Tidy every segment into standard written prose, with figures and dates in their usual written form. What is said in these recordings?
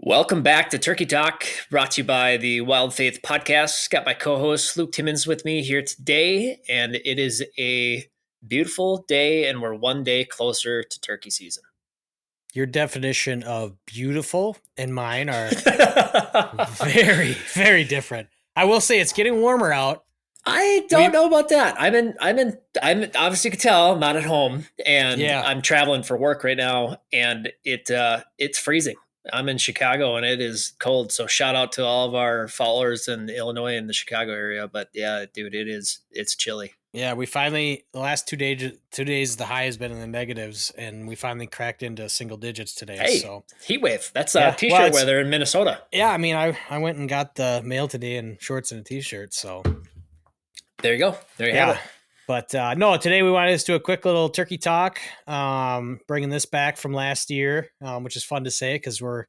Welcome back to Turkey Talk, brought to you by the Wild Faith Podcast. Got my co-host Luke Timmons with me here today, and it is a beautiful day, and we're one day closer to turkey season. Your definition of beautiful and mine are very, very different. I will say it's getting warmer out. I don't know about that. I'm obviously you can tell I'm not at home, and Yeah. I'm traveling for work right now, and it's freezing. I'm in Chicago and it is cold. So shout out to all of our followers in Illinois and the Chicago area. But yeah, dude, it's chilly. Yeah, we finally the last 2 days the high has been in the negatives, and we finally cracked into single digits today. Hey, So heat wave. That's yeah, t-shirt weather in Minnesota. yeah. I mean, I went and got the mail today in shorts and a t-shirt. So There you go. There you have it. But no, today we wanted to do a quick little turkey talk, bringing this back from last year, which is fun to say because we're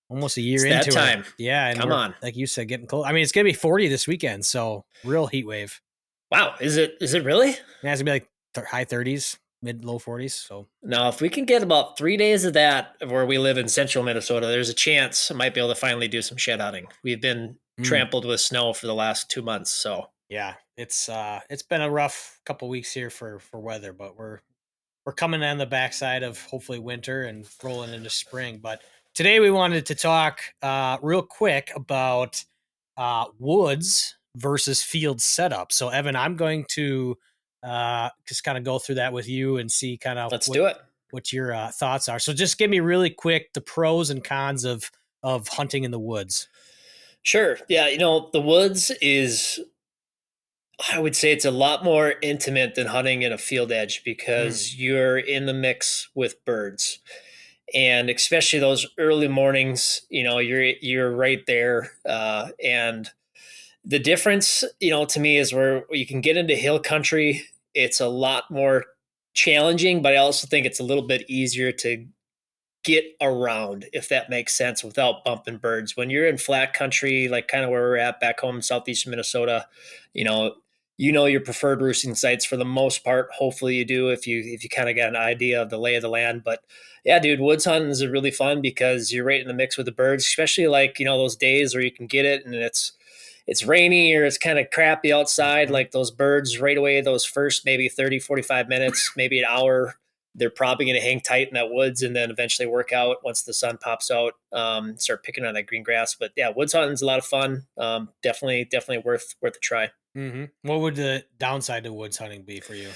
almost a year It's into that time. it. Yeah, and Come on. like you said, getting cold. I mean, it's gonna be 40 this weekend, so real heat wave. Wow, is it really? Yeah, it's gonna be like high 30s, mid low 40s. So Now, if we can get about 3 days of that where we live in central Minnesota, there's a chance I might be able to finally do some shed hunting. We've been trampled with snow for the last 2 months, so yeah, it's been a rough couple weeks here for weather, but we're coming on the backside of hopefully winter and rolling into spring. But today we wanted to talk real quick about woods versus field setup. So Evan, I'm going to just kind of go through that with you and see kind of do it. What your thoughts are. So just give me really quick the pros and cons of hunting in the woods. Sure. Yeah, the woods is, I would say it's a lot more intimate than hunting in a field edge because you're in the mix with birds. And especially those early mornings, you're right there. And the difference, to me is where you can get into hill country. It's a lot more challenging, but I also think it's a little bit easier to get around, if that makes sense, without bumping birds. When you're in flat country, like kind of where we're at back home in southeast Minnesota, you know, your preferred roosting sites for the most part. Hopefully you do if you kind of got an idea of the lay of the land. But yeah, dude, woods hunting is really fun because you're right in the mix with the birds, especially like, those days where you can get it and it's rainy or it's kind of crappy outside. Like those birds right away, those first maybe 30, 45 minutes, maybe an hour, they're probably going to hang tight in that woods and then eventually work out once the sun pops out, start picking on that green grass. But yeah, woods hunting is a lot of fun. Definitely worth a try. Mm-hmm. What would the downside to woods hunting be for you?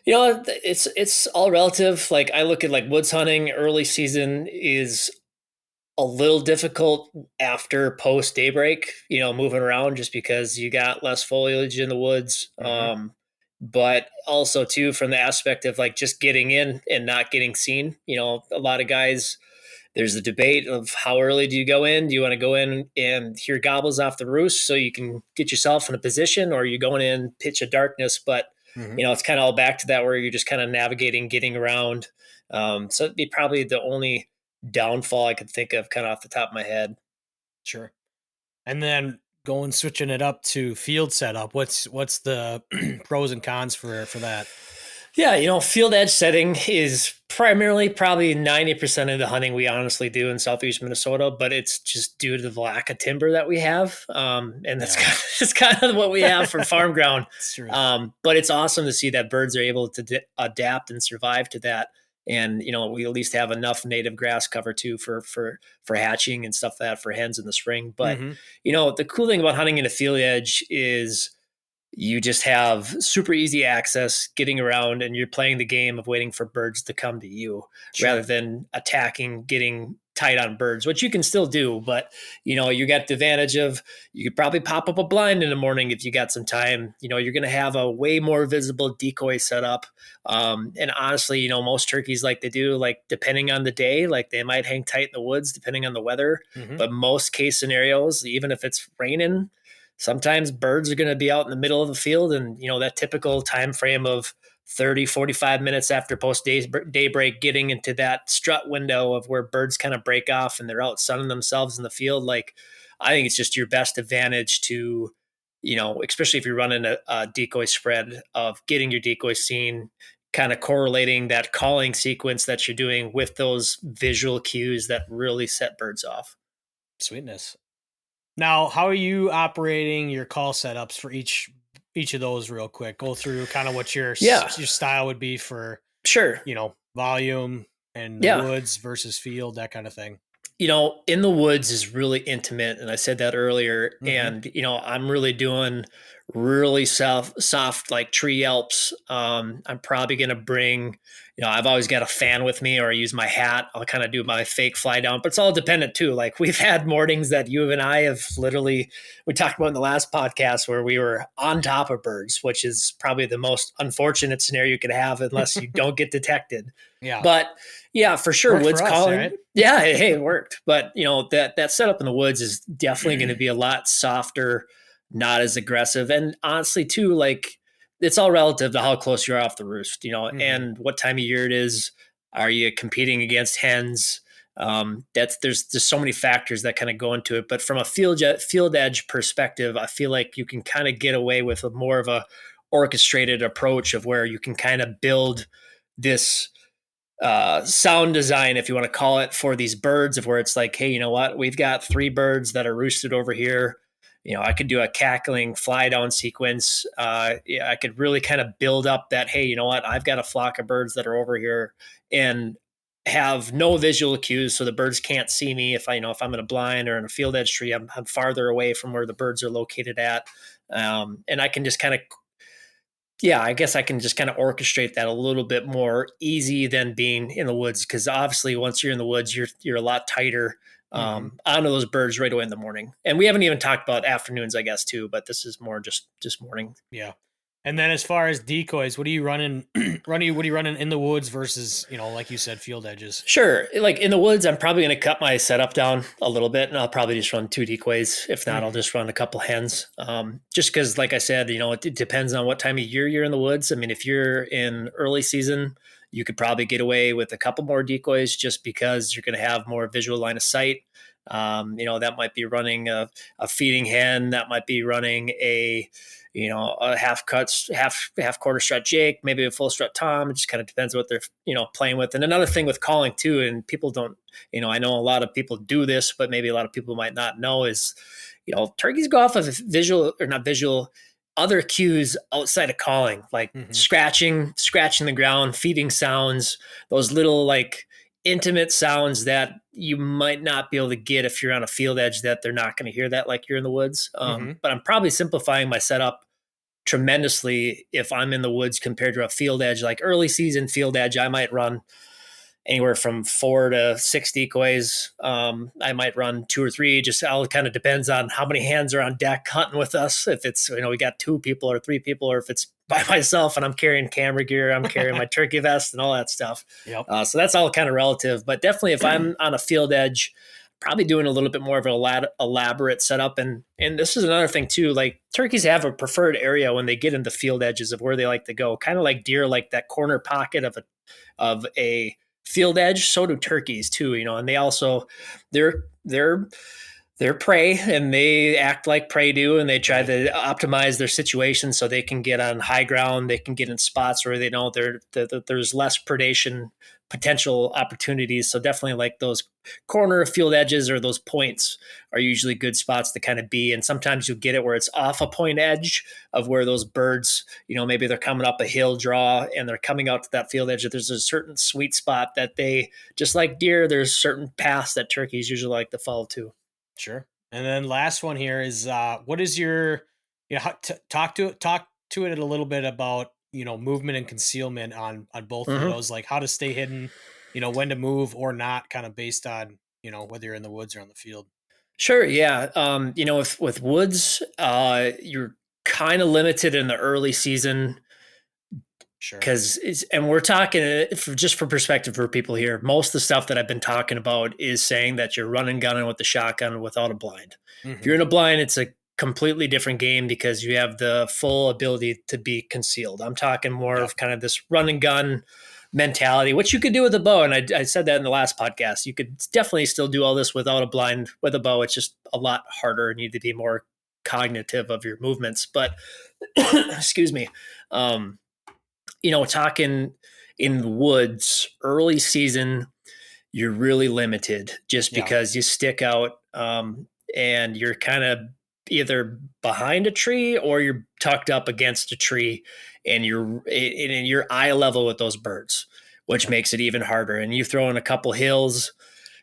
It's all relative. Like I look at like woods hunting early season is a little difficult after post daybreak, moving around just because you got less foliage in the woods. But also too, from the aspect of like just getting in and not getting seen, a lot of guys, there's a debate of how early do you go in? Do you want to go in and hear gobbles off the roost so you can get yourself in a position, or are you going in pitch of darkness? But, it's kind of all back to that where you're just kind of navigating, getting around. So it'd be probably the only downfall I could think of kind of off the top of my head. Sure. And then switching it up to field setup. What's the pros and cons for that? Yeah, field edge setting is primarily probably 90% of the hunting we honestly do in southeast Minnesota, but it's just due to the lack of timber that we have. And that's kind of what we have for farm ground. But it's awesome to see that birds are able to adapt and survive to that. And, we at least have enough native grass cover too for hatching and stuff like that for hens in the spring. But, the cool thing about hunting in a field edge is you just have super easy access getting around, and you're playing the game of waiting for birds to come to you rather than attacking, getting tight on birds, which you can still do. But, you got the advantage of you could probably pop up a blind in the morning if you got some time. You're going to have a way more visible decoy setup. And honestly, most turkeys like they do, like depending on the day, like they might hang tight in the woods depending on the weather. But most case scenarios, even if it's raining, sometimes birds are going to be out in the middle of the field, and that typical time frame of 30 45 minutes after post daybreak, getting into that strut window of where birds kind of break off and they're out sunning themselves in the field. Like I think it's just your best advantage to, especially if you're running a decoy spread, of getting your decoy seen, kind of correlating that calling sequence that you're doing with those visual cues that really set birds off. Sweetness. Now, how are you operating your call setups for each of those real quick? Go through kind of what Yeah, your style would be for, sure. volume and the Yeah. woods versus field, that kind of thing. In the woods is really intimate, and I said that earlier. Mhm. And I'm really doing really soft like tree yelps. I'm probably gonna bring, I've always got a fan with me, or I use my hat. I'll kind of do my fake fly down, but it's all dependent too. Like we've had mornings that you and I have literally, we talked about in the last podcast, where we were on top of birds, which is probably the most unfortunate scenario you could have unless you don't get detected. Yeah. But yeah, for sure, Worked woods for us, calling. right? Yeah, hey, it worked. But that setup in the woods is definitely going to be a lot softer, not as aggressive, and honestly, too, like it's all relative to how close you're off the roost, Mhm. and what time of year it is. Are you competing against hens? That's there's so many factors that kind of go into it. But from a field edge perspective, I feel like you can kind of get away with a more of a orchestrated approach of where you can kind of build this sound design, if you want to call it, for these birds, of where it's like, hey, you know what? We've got three birds that are roosted over here. I could do a cackling fly down sequence. Yeah, I could really kind of build up that, hey, you know what? I've got a flock of birds that are over here, and have no visual cues, so the birds can't see me. If I'm in a blind or in a field edge tree, I'm farther away from where the birds are located at. And I can just kind of, yeah, I guess I can just kind of orchestrate that a little bit more easy than being in the woods, because obviously once you're in the woods, you're a lot tighter Mhm. onto those birds right away in the morning. And we haven't even talked about afternoons, I guess, too, but this is more just morning. Yeah. And then as far as decoys, what are you running what are you running in the woods versus, like you said, field edges? Sure. Like in the woods, I'm probably going to cut my setup down a little bit, and I'll probably just run two decoys. If not, I'll Mhm. just run a couple hens. Just because, like I said, it depends on what time of year you're in the woods. I mean, if you're in early season, you could probably get away with a couple more decoys, just because you're going to have more visual line of sight. That might be running a feeding hen, that might be running a half cuts, half quarter strut Jake, maybe a full strut Tom. It just kind of depends what they're playing with. And another thing with calling too, and people don't, I know a lot of people do this, but maybe a lot of people might not know, is turkeys go off of visual, or not visual, other cues outside of calling, like Mhm. scratching the ground, feeding sounds, those little like intimate sounds that you might not be able to get if you're on a field edge, that they're not going to hear that like you're in the woods. Mhm. But I'm probably simplifying my setup tremendously if I'm in the woods compared to a field edge. Like early season field edge, I might run anywhere from 4 to 6 decoys. I might run two or three. Just all kind of depends on how many hands are on deck hunting with us. If it's we got two people or three people, or if it's by myself and I'm carrying camera gear, I'm carrying my turkey vest and all that stuff. Yep. So that's all kind of relative. But definitely, if I'm on a field edge, probably doing a little bit more of an elaborate setup. And this is another thing too. Like turkeys have a preferred area when they get into field edges of where they like to go. Kind of like deer, like that corner pocket of a field edge. So do turkeys too, and they also they're they're prey, and they act like prey do, and they try Right. to optimize their situation so they can get on high ground. They can get in spots where they know there's less predation potential opportunities. So definitely, like those corner field edges or those points are usually good spots to kind of be. And sometimes you'll get it where it's off a point edge of where those birds, maybe they're coming up a hill draw and they're coming out to that field edge. There's a certain sweet spot that they, just like deer, there's certain paths that turkeys usually like to follow too. Sure. And then last one here is what is your talk to it a little bit about, movement and concealment on both of Mm-hmm. those, like how to stay hidden, when to move or not, kind of based on, whether you're in the woods or on the field. Sure. Yeah. With woods, you're kind of limited in the early season, Sure. because and we're talking, just for perspective for people here. Most of the stuff that I've been talking about is saying that you're running gunning with the shotgun without a blind. If you're Hmm. in a blind, it's a completely different game because you have the full ability to be concealed. I'm talking more Yep. of kind of this run and gun mentality, which you could do with a bow. And I said that in the last podcast. You could definitely still do all this without a blind with a bow. It's just a lot harder, and you need to be more cognitive of your movements. But excuse me. Um, talking in the woods, early season, you're really limited just Yeah. because you stick out. and you're kind of either behind a tree or you're tucked up against a tree, and you're eye level with those birds, which makes it even harder. And you throw in a couple hills,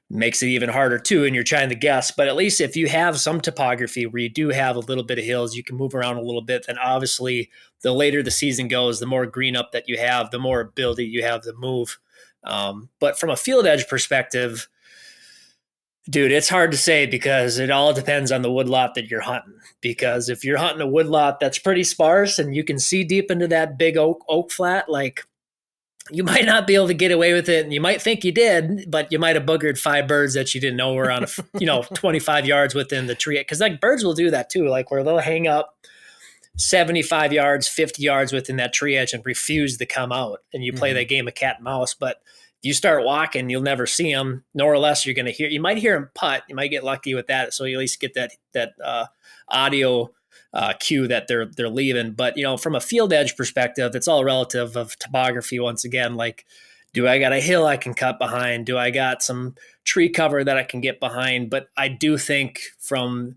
makes it even harder too, and you're trying to guess. But at least if you have some topography where you do have a little bit of hills, you can move around a little bit, then obviously the later the season goes, the more green up that you have, the more ability you have to move. But from a field edge perspective, dude, it's hard to say because it all depends on the woodlot that you're hunting. Because if you're hunting a woodlot that's pretty sparse and you can see deep into that big oak flat, like, you might not be able to get away with it, and you might think you did, but you might have boogered 5 birds that you didn't know were on 25 yards within the tree. Because like birds will do that too, like where they'll hang up 75 yards, 50 yards within that tree edge and refuse to come out, and you play that game of cat and mouse. But if you start walking, you'll never see them, nor or less you're going to hear. You might hear them putt. You might get lucky with that, so you at least get that audio cue that they're leaving. But from a field edge perspective, it's all relative of topography. Once again, like, do I got a hill I can cut behind? Do I got some tree cover that I can get behind? But I do think from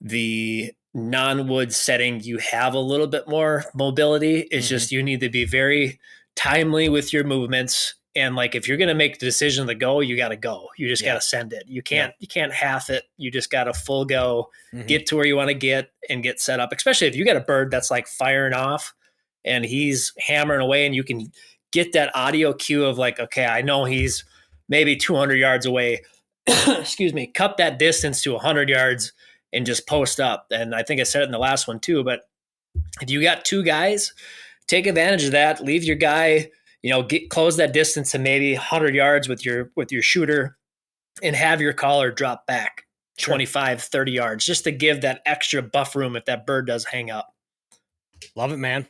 the non-wood setting, you have a little bit more mobility. It's just you need to be very timely with your movements. And like, if you're going to make the decision to go, you got to go. You just got to send it. You can't half it. You just got to full go, get to where you want to get and get set up. Especially if you got a bird that's like firing off and he's hammering away, and you can get that audio cue of like, okay, I know he's maybe 200 yards away. Excuse me. Cut that distance to 100 yards and just post up. And I think I said it in the last one too, but if you got 2 guys, take advantage of that. Leave your guy, close that distance to maybe 100 yards with your shooter, and have your caller drop back 25, 30 yards just to give that extra buff room if that bird does hang up. Love it, man.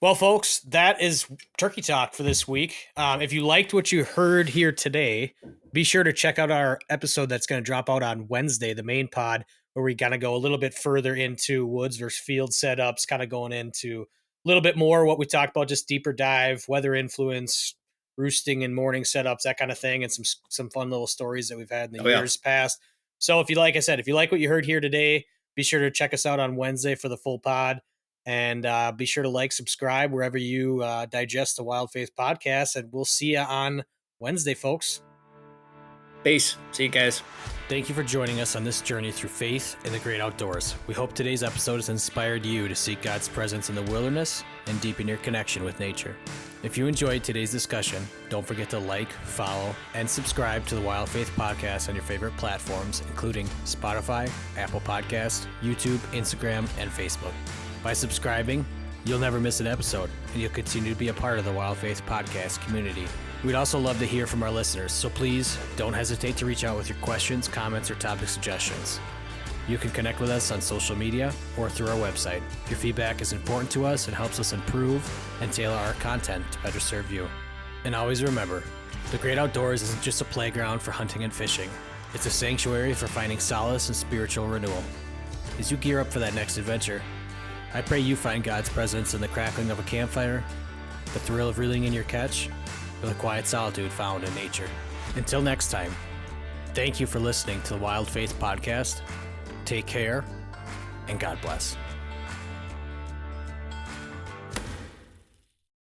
Well, folks, that is Turkey Talk for this week. If you liked what you heard here today, be sure to check out our episode that's going to drop out on Wednesday, the main pod, where we kind of go a little bit further into woods versus field setups, kind of going into a little bit more what we talked about, just deeper dive, weather influence, roosting and morning setups, that kind of thing, and some fun little stories that we've had in the years past. So if you like what you heard here today, be sure to check us out on Wednesday for the full pod, and be sure to subscribe wherever you digest the Wild Faith podcast, and we'll see you on Wednesday, folks. Peace. See you guys. Thank you for joining us on this journey through faith in the great outdoors. We hope today's episode has inspired you to seek God's presence in the wilderness and deepen your connection with nature. If you enjoyed today's discussion, don't forget to like, follow, and subscribe to the Wild Faith Podcast on your favorite platforms, including Spotify, Apple Podcasts, YouTube, Instagram, and Facebook. By subscribing, you'll never miss an episode, and you'll continue to be a part of the Wild Faith Podcast community. We'd also love to hear from our listeners, so please don't hesitate to reach out with your questions, comments, or topic suggestions. You can connect with us on social media or through our website. Your feedback is important to us and helps us improve and tailor our content to better serve you. And always remember, the great outdoors isn't just a playground for hunting and fishing. It's a sanctuary for finding solace and spiritual renewal. As you gear up for that next adventure, I pray you find God's presence in the crackling of a campfire, the thrill of reeling in your catch, or the quiet solitude found in nature. Until next time, thank you for listening to the Wild Faith Podcast. Take care, and God bless.